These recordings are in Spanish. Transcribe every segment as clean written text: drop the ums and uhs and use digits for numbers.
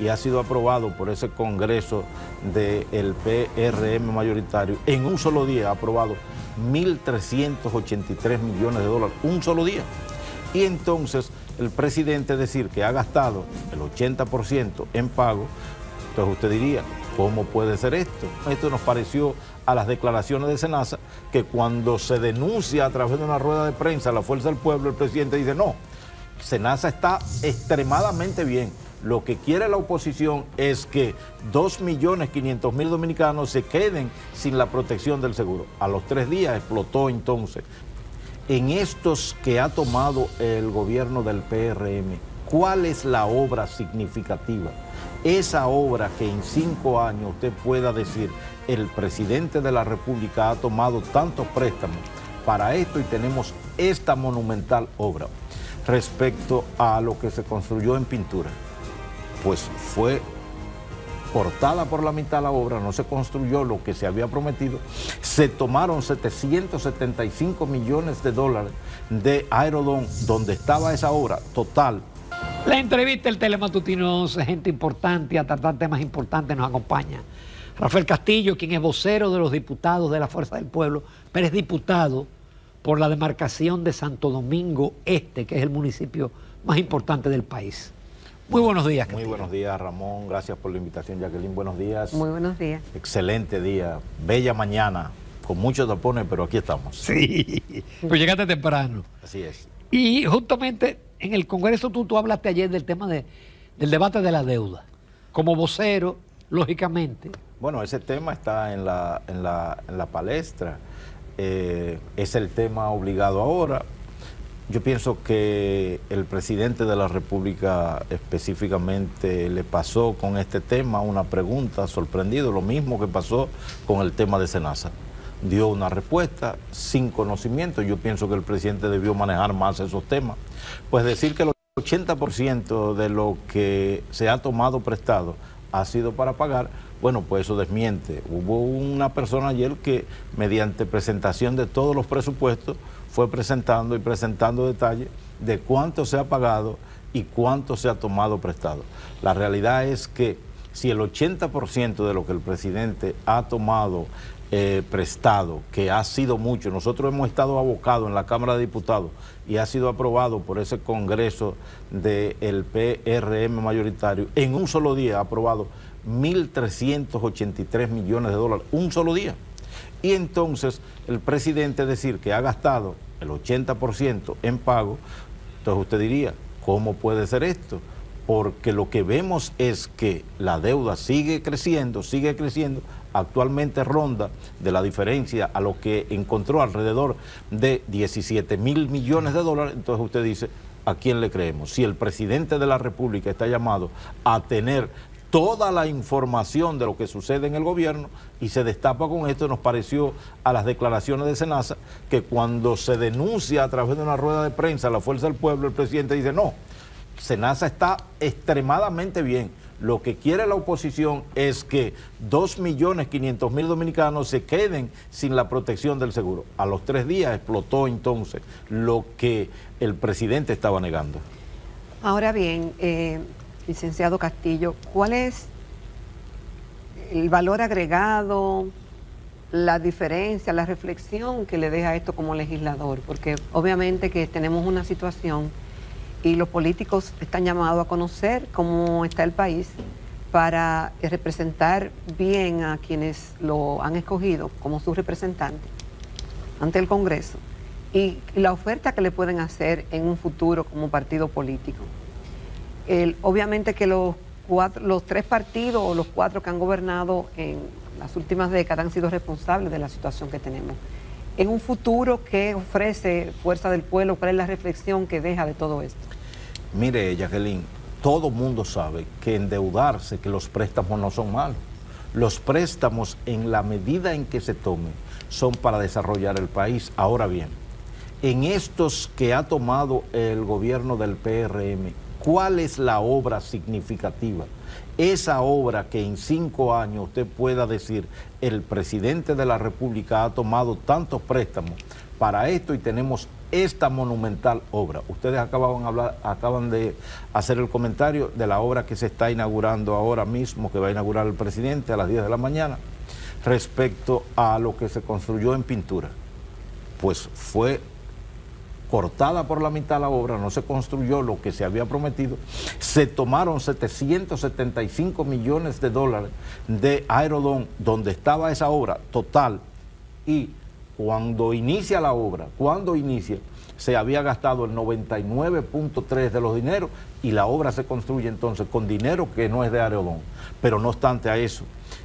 y ha sido aprobado por ese Congreso del PRM mayoritario, en un solo día ha aprobado 1.383 millones de dólares, un solo día. Y entonces el presidente decir que ha gastado el 80% en pago, entonces usted diría, ¿cómo puede ser esto? Esto nos pareció a las declaraciones de Senasa, que cuando se denuncia a través de una rueda de prensa a la Fuerza del Pueblo, el presidente dice, no, Senasa está extremadamente bien. Lo que quiere la oposición es que 2.500.000 dominicanos se queden sin la protección del seguro. A los 3 días explotó entonces. En estos que ha tomado el gobierno del PRM, ¿cuál es la obra significativa? Esa obra que en 5 años usted pueda decir, el presidente de la República ha tomado tantos préstamos para esto y tenemos esta monumental obra. Respecto a lo que se construyó en Pintura, pues fue cortada por la mitad la obra, no se construyó lo que se había prometido, se tomaron 775 millones de dólares de Aerodón, donde estaba esa obra total. La entrevista del Telematutino, gente importante, a tratar temas importantes, nos acompaña Rafael Castillo, quien es vocero de los diputados de la Fuerza del Pueblo, pero es diputado por la demarcación de Santo Domingo Este, que es el municipio más importante del país. Muy buenos días, Castillo. Muy buenos días, Ramón. Gracias por la invitación, Jacqueline. Buenos días. Muy buenos días. Excelente día. Bella mañana, con muchos tapones, pero aquí estamos. Sí, pues llegaste temprano. Así es. Y justamente en el Congreso tú hablaste ayer del tema del debate de la deuda. Como vocero, lógicamente. Bueno, ese tema está en la palestra. Es el tema obligado ahora. Yo pienso que el presidente de la República específicamente le pasó con este tema una pregunta, sorprendido, lo mismo que pasó con el tema de Senasa. Dio una respuesta sin conocimiento. Yo pienso que el presidente debió manejar más esos temas. Pues decir que el 80% de lo que se ha tomado prestado ha sido para pagar, bueno, pues eso desmiente. Hubo una persona ayer que mediante presentación de todos los presupuestos fue presentando detalles de cuánto se ha pagado y cuánto se ha tomado prestado. La realidad es que si el 80% de lo que el presidente ha tomado prestado, que ha sido mucho, nosotros hemos estado abocados en la Cámara de Diputados y ha sido aprobado por ese Congreso del PRM mayoritario, en un solo día ha aprobado 1.383 millones de dólares, un solo día. Y entonces el presidente decir que ha gastado el 80% en pago, entonces usted diría, ¿cómo puede ser esto? Porque lo que vemos es que la deuda sigue creciendo, actualmente ronda de la diferencia a lo que encontró alrededor de 17.000 millones de dólares, entonces usted dice, ¿a quién le creemos? Si el presidente de la República está llamado a tener toda la información de lo que sucede en el gobierno y se destapa con esto, nos pareció a las declaraciones de Senasa, que cuando se denuncia a través de una rueda de prensa a la Fuerza del Pueblo, el presidente dice, no, Senasa está extremadamente bien. Lo que quiere la oposición es que 2.500.000 dominicanos se queden sin la protección del seguro. A los 3 días explotó entonces lo que el presidente estaba negando. Ahora bien, licenciado Castillo, ¿cuál es el valor agregado, la diferencia, la reflexión que le deja esto como legislador? Porque obviamente que tenemos una situación y los políticos están llamados a conocer cómo está el país para representar bien a quienes lo han escogido como su representante ante el Congreso y la oferta que le pueden hacer en un futuro como partido político. Obviamente que los 3 partidos o los 4 que han gobernado en las últimas décadas han sido responsables de la situación que tenemos. En un futuro, ¿qué ofrece Fuerza del Pueblo? ¿Cuál es la reflexión que deja de todo esto? Mire, Jacqueline, todo mundo sabe que endeudarse, que los préstamos no son malos. Los préstamos, en la medida en que se tomen, son para desarrollar el país. Ahora bien, en estos que ha tomado el gobierno del PRM, ¿Cuál es la obra significativa? Esa obra que en 5 años usted pueda decir, el presidente de la República ha tomado tantos préstamos para esto y tenemos esta monumental obra. Ustedes acaban de hacer el comentario de la obra que se está inaugurando ahora mismo, que va a inaugurar el presidente a las 10 de la mañana, respecto a lo que se construyó en Pintura. Pues fue cortada por la mitad la obra, no se construyó lo que se había prometido, se tomaron 775 millones de dólares de Aerodón, donde estaba esa obra total, y cuando inicia la obra, se había gastado el 99.3 de los dineros y la obra se construye entonces con dinero que no es de Aerodón. Pero no obstante a eso,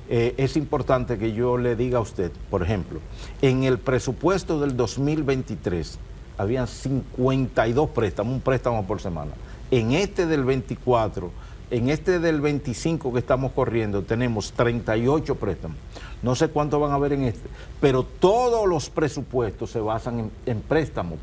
es importante que yo le diga a usted, por ejemplo, en el presupuesto del 2023, habían 52 préstamos, un préstamo por semana. En este del 24, en este del 25 que estamos corriendo, tenemos 38 préstamos. No sé cuántos van a haber en este, pero todos los presupuestos se basan en préstamo.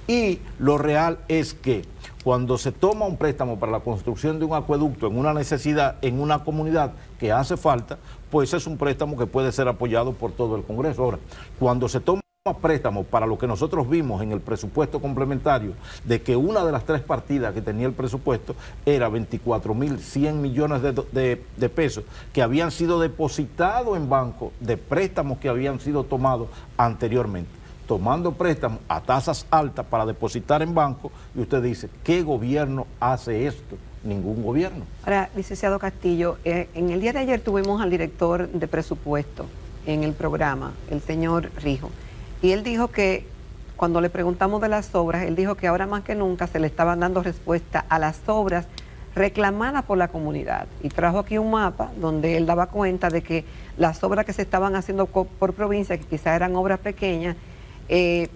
Y lo real es que cuando se toma un préstamo para la construcción de un acueducto en una necesidad, en una comunidad que hace falta, pues es un préstamo que puede ser apoyado por todo el Congreso. Ahora, cuando se toma préstamos para lo que nosotros vimos en el presupuesto complementario, de que una de las 3 partidas que tenía el presupuesto era 24.100 millones de pesos que habían sido depositados en banco de préstamos que habían sido tomados anteriormente, tomando préstamos a tasas altas para depositar en banco, y usted dice, ¿qué gobierno hace esto? Ningún gobierno. Ahora, licenciado Castillo, en el día de ayer tuvimos al director de presupuesto en el programa, el señor Rijo. Y él dijo que, cuando le preguntamos de las obras, él dijo que ahora más que nunca se le estaban dando respuesta a las obras reclamadas por la comunidad. Y trajo aquí un mapa donde él daba cuenta de que las obras que se estaban haciendo por provincia, que quizás eran obras pequeñas, se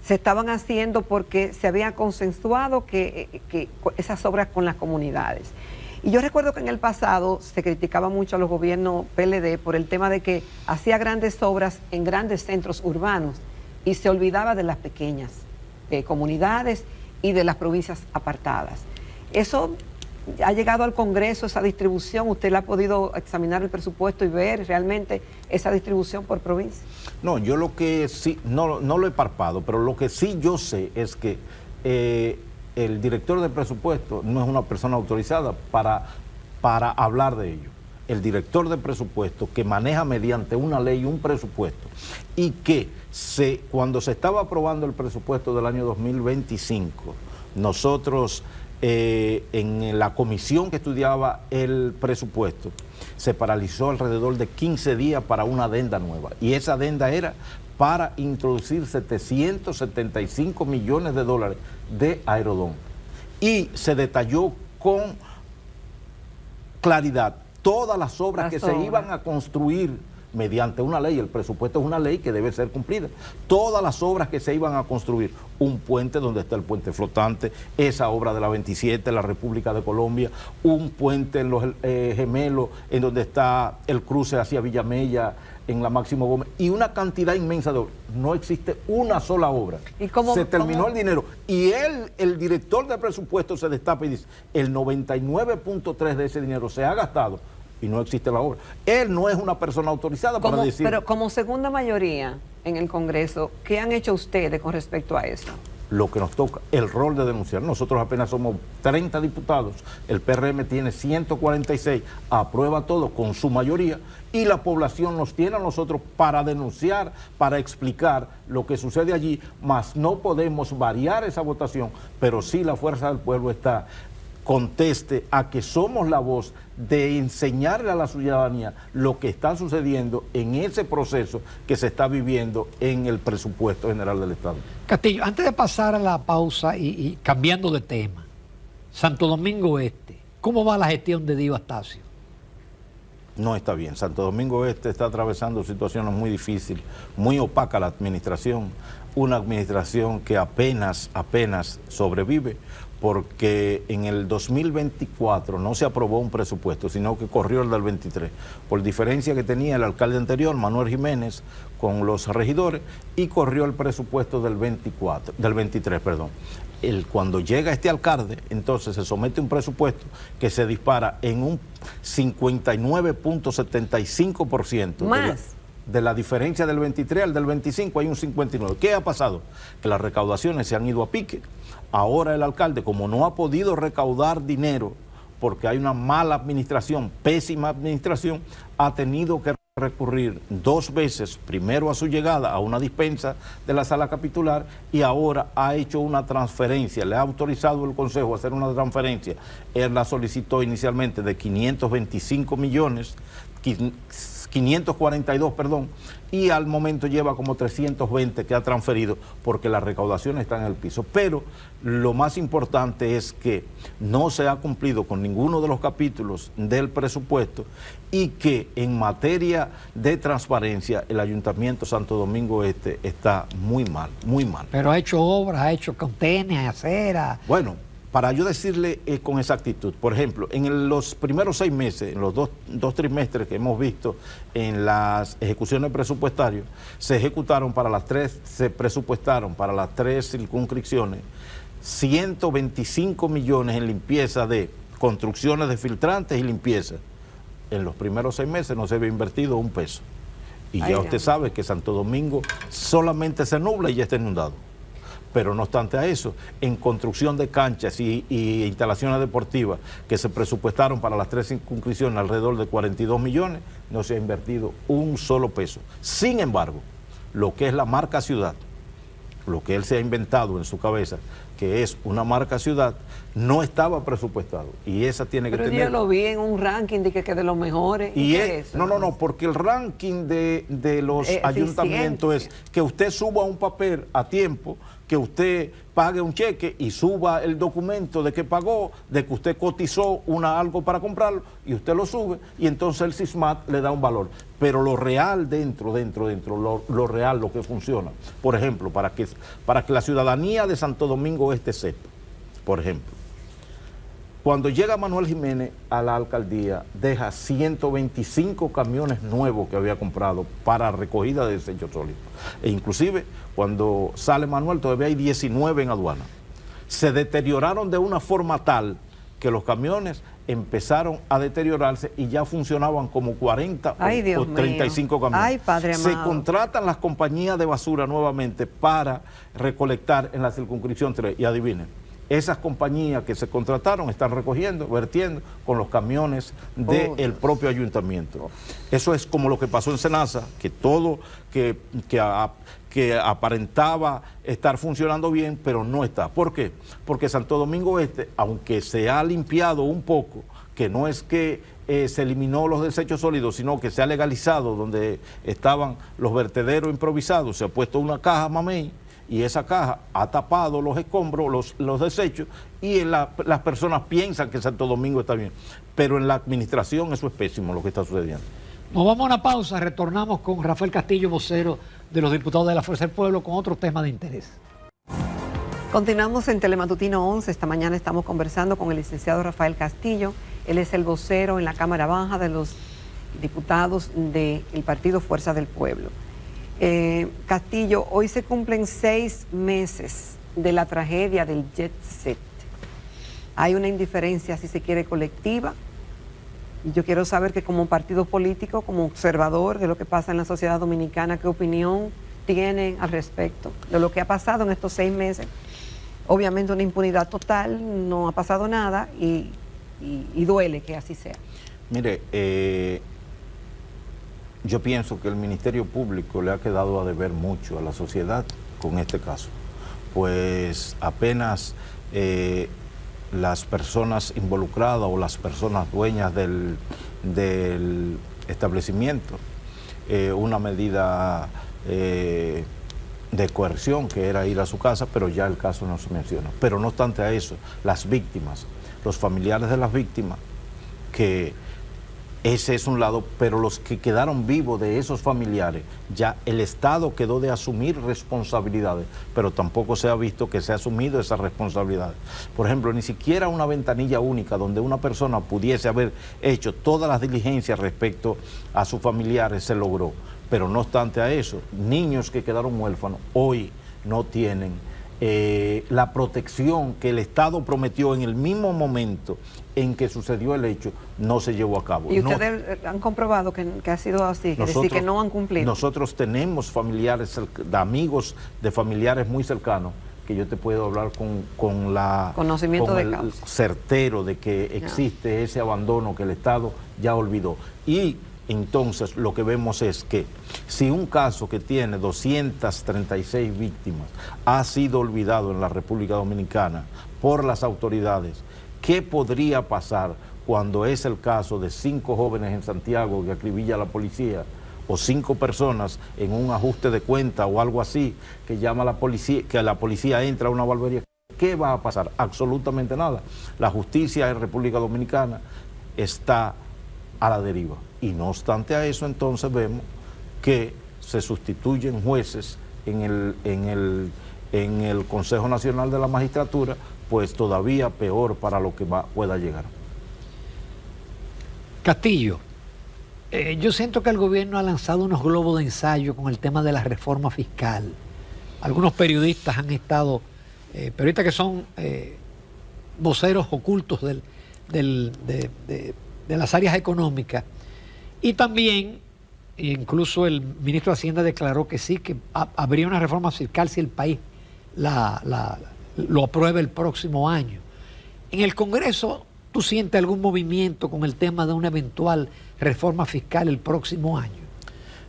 estaban haciendo porque se había consensuado que esas obras con las comunidades. Y yo recuerdo que en el pasado se criticaba mucho a los gobiernos PLD por el tema de que hacía grandes obras en grandes centros urbanos y se olvidaba de las pequeñas comunidades y de las provincias apartadas. Eso ha llegado al Congreso, esa distribución. ¿Usted le ha podido examinar el presupuesto y ver realmente esa distribución por provincia? No, yo lo que sí, no lo he palpado, pero lo que sí yo sé es que el director de presupuesto no es una persona autorizada para hablar de ello. El director de presupuesto, que maneja mediante una ley un presupuesto, y que cuando se estaba aprobando el presupuesto del año 2025, nosotros en la comisión que estudiaba el presupuesto, se paralizó alrededor de 15 días para una adenda nueva, y esa adenda era para introducir 775 millones de dólares de Aerodón. Y se detalló con claridad todas las obras que se iban a construir mediante una ley. El presupuesto es una ley que debe ser cumplida. Todas las obras que se iban a construir, un puente donde está el puente flotante, esa obra de la 27, la República de Colombia, un puente en los Gemelos, en donde está el cruce hacia Villamella, en la Máximo Gómez, y una cantidad inmensa de obras. No existe una sola obra. ¿Y cómo, se terminó el dinero. Y el director de presupuesto se destapa y dice, el 99.3 de ese dinero se ha gastado y no existe la obra. Él no es una persona autorizada para decir. Pero como segunda mayoría en el Congreso, ¿qué han hecho ustedes con respecto a eso? Lo que nos toca, el rol de denunciar. Nosotros apenas somos 30 diputados, el PRM tiene 146, aprueba todo con su mayoría, y la población nos tiene a nosotros para denunciar, para explicar lo que sucede allí, mas no podemos variar esa votación, pero sí la fuerza del pueblo está, conteste a que somos la voz de enseñarle a la ciudadanía lo que está sucediendo en ese proceso que se está viviendo en el presupuesto general del Estado. Castillo, antes de pasar a la pausa y cambiando de tema, Santo Domingo Este, ¿cómo va la gestión de Dio Astacio? No está bien. Santo Domingo Este está atravesando situaciones muy difíciles, muy opaca la administración, una administración que apenas sobrevive, porque en el 2024 no se aprobó un presupuesto, sino que corrió el del 23, por diferencia que tenía el alcalde anterior, Manuel Jiménez, con los regidores, y corrió el presupuesto del 23. cuando llega este alcalde, entonces se somete un presupuesto que se dispara en un 59.75%. Más. De la diferencia del 23 al del 25 hay un 59. ¿Qué ha pasado? Que las recaudaciones se han ido a pique. Ahora el alcalde, como no ha podido recaudar dinero porque hay una mala administración, pésima administración, ha tenido que recurrir 2 veces, primero a su llegada a una dispensa de la sala capitular y ahora ha hecho una transferencia, le ha autorizado el Consejo a hacer una transferencia. Él la solicitó inicialmente de 525 millones, 542, perdón, y al momento lleva como 320 que ha transferido porque la recaudación está en el piso. Pero lo más importante es que no se ha cumplido con ninguno de los capítulos del presupuesto y que en materia de transparencia el Ayuntamiento Santo Domingo Este está muy mal, muy mal. Pero ha hecho obras, ha hecho contenes, aceras. Bueno, para yo decirle con exactitud, por ejemplo, en los primeros 6 meses, en los dos trimestres que hemos visto en las ejecuciones presupuestarias, se presupuestaron para las 3 circunscripciones 125 millones en limpieza de construcciones de filtrantes y limpieza. En los primeros 6 meses no se había invertido un peso. Y ya usted sabe que Santo Domingo solamente se nubla y ya está inundado. Pero no obstante a eso, en construcción de canchas y instalaciones deportivas que se presupuestaron para las 3 circunscripciones alrededor de 42 millones, no se ha invertido un solo peso. Sin embargo, lo que es la marca ciudad, lo que él se ha inventado en su cabeza, que es una marca ciudad, no estaba presupuestado. Y esa tiene que tener... Pero yo lo vi en un ranking de que de los mejores. ¿Y es eso? No, porque el ranking de los ayuntamientos es que usted suba un papel a tiempo, que usted pague un cheque y suba el documento de que pagó, de que usted cotizó algo para comprarlo, y usted lo sube, y entonces el SISMAT le da un valor. Pero lo real dentro, lo real, lo que funciona, por ejemplo, para que la ciudadanía de Santo Domingo Este sepa, por ejemplo, cuando llega Manuel Jiménez a la alcaldía, deja 125 camiones nuevos que había comprado para recogida de desechos sólidos. E inclusive, cuando sale Manuel, todavía hay 19 en aduana. Se deterioraron de una forma tal que los camiones empezaron a deteriorarse y ya funcionaban como 40 o 35 camiones. Ay, Padre amado. Se contratan las compañías de basura nuevamente para recolectar en la circunscripción 3. Y adivinen, esas compañías que se contrataron están recogiendo, vertiendo con los camiones del propio ayuntamiento. Eso es como lo que pasó en Senasa, que todo que aparentaba estar funcionando bien, pero no está. ¿Por qué? Porque Santo Domingo Este, aunque se ha limpiado un poco, que no es que se eliminó los desechos sólidos, sino que se ha legalizado donde estaban los vertederos improvisados, se ha puesto una caja mamey, y esa caja ha tapado los escombros, los desechos, y las personas piensan que Santo Domingo está bien. Pero en la administración eso es pésimo lo que está sucediendo. Nos vamos a una pausa, retornamos con Rafael Castillo, vocero de los diputados de la Fuerza del Pueblo, con otro tema de interés. Continuamos en Telematutino 11. Esta mañana estamos conversando con el licenciado Rafael Castillo. Él es el vocero en la Cámara Baja de los diputados del Partido Fuerza del Pueblo. Castillo, hoy se cumplen 6 meses de la tragedia del Jet Set. Hay una indiferencia, si se quiere, colectiva. Y yo quiero saber que como partido político, como observador de lo que pasa en la sociedad dominicana, ¿qué opinión tienen al respecto de lo que ha pasado en estos 6 meses? Obviamente una impunidad total, no ha pasado nada y duele que así sea. Mire, yo pienso que el Ministerio Público le ha quedado a deber mucho a la sociedad con este caso, pues apenas las personas involucradas o las personas dueñas del establecimiento, una medida de coerción que era ir a su casa, pero ya el caso no se menciona. Pero no obstante a eso, las víctimas, los familiares de las víctimas, que ese es un lado, pero los que quedaron vivos de esos familiares, ya el Estado quedó de asumir responsabilidades, pero tampoco se ha visto que se ha asumido esas responsabilidades. Por ejemplo, ni siquiera una ventanilla única donde una persona pudiese haber hecho todas las diligencias respecto a sus familiares se logró. Pero no obstante a eso, niños que quedaron huérfanos hoy no tienen la protección que el Estado prometió en el mismo momento en que sucedió el hecho, no se llevó a cabo. ¿Y ustedes han comprobado que ha sido así? Es decir, que no han cumplido. Nosotros tenemos familiares, amigos de familiares muy cercanos, que yo te puedo hablar con el certero de que existe ese abandono que el Estado ya olvidó. Y entonces lo que vemos es que si un caso que tiene 236 víctimas ha sido olvidado en la República Dominicana por las autoridades, ¿qué podría pasar cuando es el caso de 5 jóvenes en Santiago que acribilla a la policía, o 5 personas en un ajuste de cuenta o algo así, que llama a la policía, que la policía entra a una barbería? ¿Qué va a pasar? Absolutamente nada. La justicia en República Dominicana está a la deriva. Y no obstante a eso, entonces vemos que se sustituyen jueces en el Consejo Nacional de la Magistratura, pues todavía peor para lo que pueda llegar. Castillo, yo siento que el gobierno ha lanzado unos globos de ensayo con el tema de la reforma fiscal. Algunos periodistas han estado, periodistas que son voceros ocultos de las áreas económicas, y también incluso el ministro de Hacienda declaró que sí, que habría una reforma fiscal si el país lo aprueba el próximo año. En el Congreso, ¿tú sientes algún movimiento con el tema de una eventual reforma fiscal el próximo año?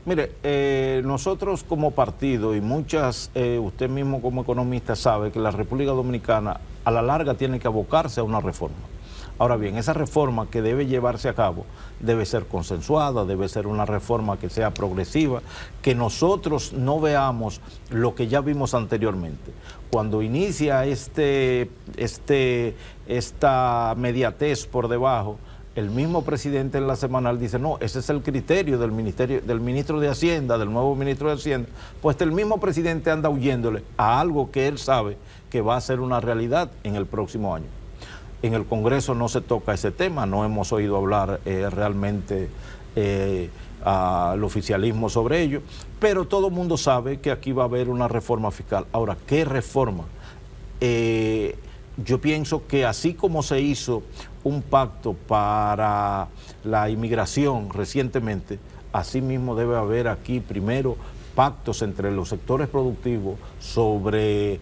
Mire, nosotros como partido y usted mismo como economista sabe que la República Dominicana a la larga tiene que abocarse a una reforma. Ahora bien, esa reforma que debe llevarse a cabo debe ser consensuada, debe ser una reforma que sea progresiva, que nosotros no veamos lo que ya vimos anteriormente. Cuando inicia esta mediatez por debajo, el mismo presidente en la semanal dice, no, ese es el criterio del ministro de Hacienda, del nuevo ministro de Hacienda. Pues el mismo presidente anda huyéndole a algo que él sabe que va a ser una realidad en el próximo año. En el Congreso no se toca ese tema, no hemos oído hablar realmente al oficialismo sobre ello, pero todo el mundo sabe que aquí va a haber una reforma fiscal. Ahora, ¿qué reforma? Yo pienso que así como se hizo un pacto para la inmigración recientemente, así mismo debe haber aquí primero pactos entre los sectores productivos sobre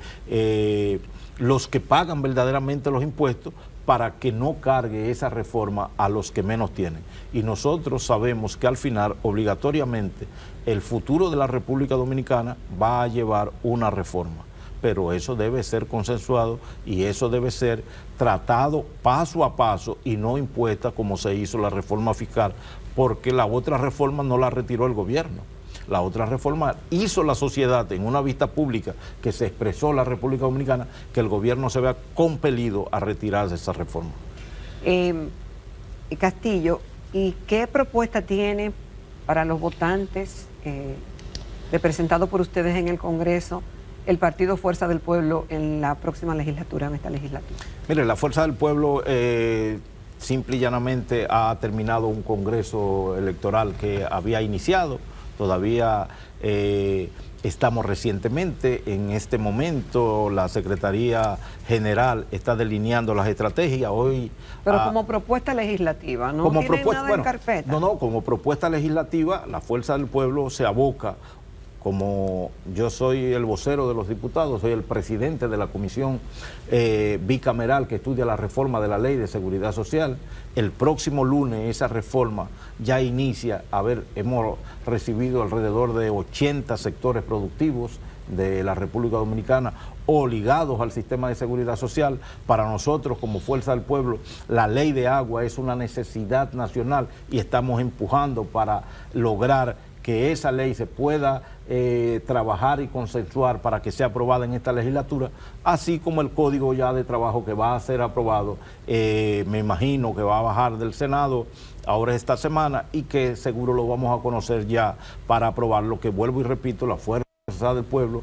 los que pagan verdaderamente los impuestos, para que no cargue esa reforma a los que menos tienen. Y nosotros sabemos que al final, obligatoriamente, el futuro de la República Dominicana va a llevar una reforma. Pero eso debe ser consensuado y eso debe ser tratado paso a paso y no impuesta como se hizo la reforma fiscal, porque la otra reforma no la retiró el gobierno. La otra reforma hizo la sociedad en una vista pública que se expresó la República Dominicana, que el gobierno se vea compelido a retirarse esa reforma. Castillo, ¿y qué propuesta tiene para los votantes representados por ustedes en el Congreso el Partido Fuerza del Pueblo en la próxima legislatura, en esta legislatura? Mire, la Fuerza del Pueblo simple y llanamente ha terminado un congreso electoral que había iniciado. Todavía estamos recientemente, en este momento la Secretaría General está delineando las estrategias hoy. Pero como propuesta legislativa, ¿no tiene nada en carpeta? No, como propuesta legislativa, la Fuerza del Pueblo se aboca. Como yo soy el vocero de los diputados, soy el presidente de la comisión bicameral que estudia la reforma de la Ley de Seguridad Social. El próximo lunes esa reforma ya inicia. Hemos recibido alrededor de 80 sectores productivos de la República Dominicana o ligados al sistema de seguridad social. Para nosotros como Fuerza del Pueblo, la ley de agua es una necesidad nacional y estamos empujando para lograr que esa ley se pueda trabajar y consensuar para que sea aprobada en esta legislatura, así como el Código ya de Trabajo que va a ser aprobado, me imagino que va a bajar del Senado ahora esta semana y que seguro lo vamos a conocer ya para aprobarlo, que vuelvo y repito, la Fuerza del Pueblo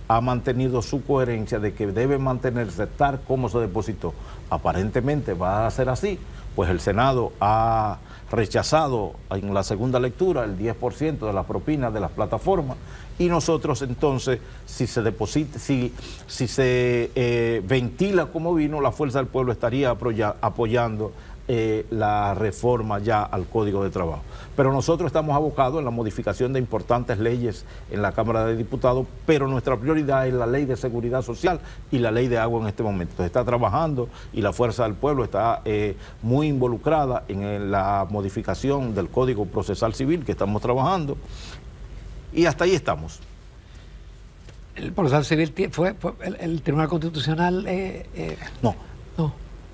ha mantenido su coherencia de que debe mantenerse tal como se depositó. Aparentemente va a ser así, pues el Senado ha rechazado en la segunda lectura el 10% de las propinas de las plataformas, y nosotros entonces, si se deposita, si se ventila como vino, la Fuerza del Pueblo estaría apoyando la reforma ya al Código de Trabajo. Pero nosotros estamos abocados en la modificación de importantes leyes en la Cámara de Diputados, pero nuestra prioridad es la Ley de Seguridad Social y la Ley de Agua en este momento. Se está trabajando y la Fuerza del Pueblo está muy involucrada en la modificación del Código Procesal Civil que estamos trabajando, y hasta ahí estamos. El procesal civil fue el Tribunal Constitucional... No.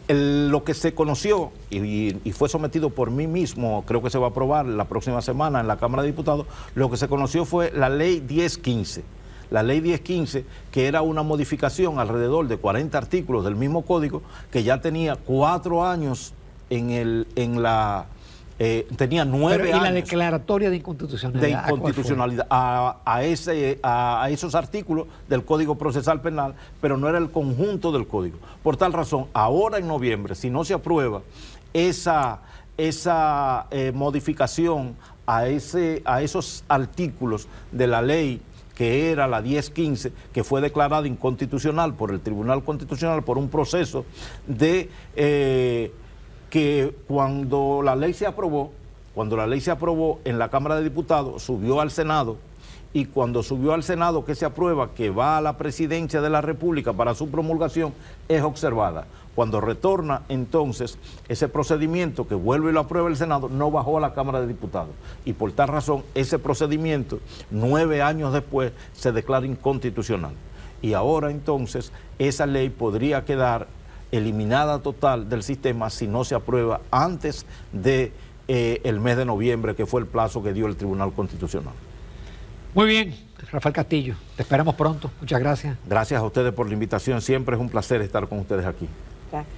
Lo que se conoció y fue sometido por mí mismo, creo que se va a aprobar la próxima semana en la Cámara de Diputados, lo que se conoció fue la Ley 1015. La Ley 1015, que era una modificación alrededor de 40 artículos del mismo código, que ya tenía 4 años tenía 9 años. ¿Y la declaratoria de inconstitucionalidad? De inconstitucionalidad a esos artículos del Código Procesal Penal, pero no era el conjunto del código. Por tal razón, ahora en noviembre, si no se aprueba esa modificación a esos artículos de la ley, que era la 1015, que fue declarada inconstitucional por el Tribunal Constitucional por un proceso de... que cuando la ley se aprobó en la Cámara de Diputados, subió al Senado, y cuando subió al Senado, que se aprueba, que va a la Presidencia de la República para su promulgación, es observada. Cuando retorna entonces ese procedimiento, que vuelve y lo aprueba el Senado, no bajó a la Cámara de Diputados, y por tal razón ese procedimiento 9 años después se declara inconstitucional, y ahora entonces esa ley podría quedar eliminada total del sistema si no se aprueba antes de el mes de noviembre, que fue el plazo que dio el Tribunal Constitucional. Muy bien, Rafael Castillo, te esperamos pronto. Muchas gracias. Gracias a ustedes por la invitación, siempre es un placer estar con ustedes aquí.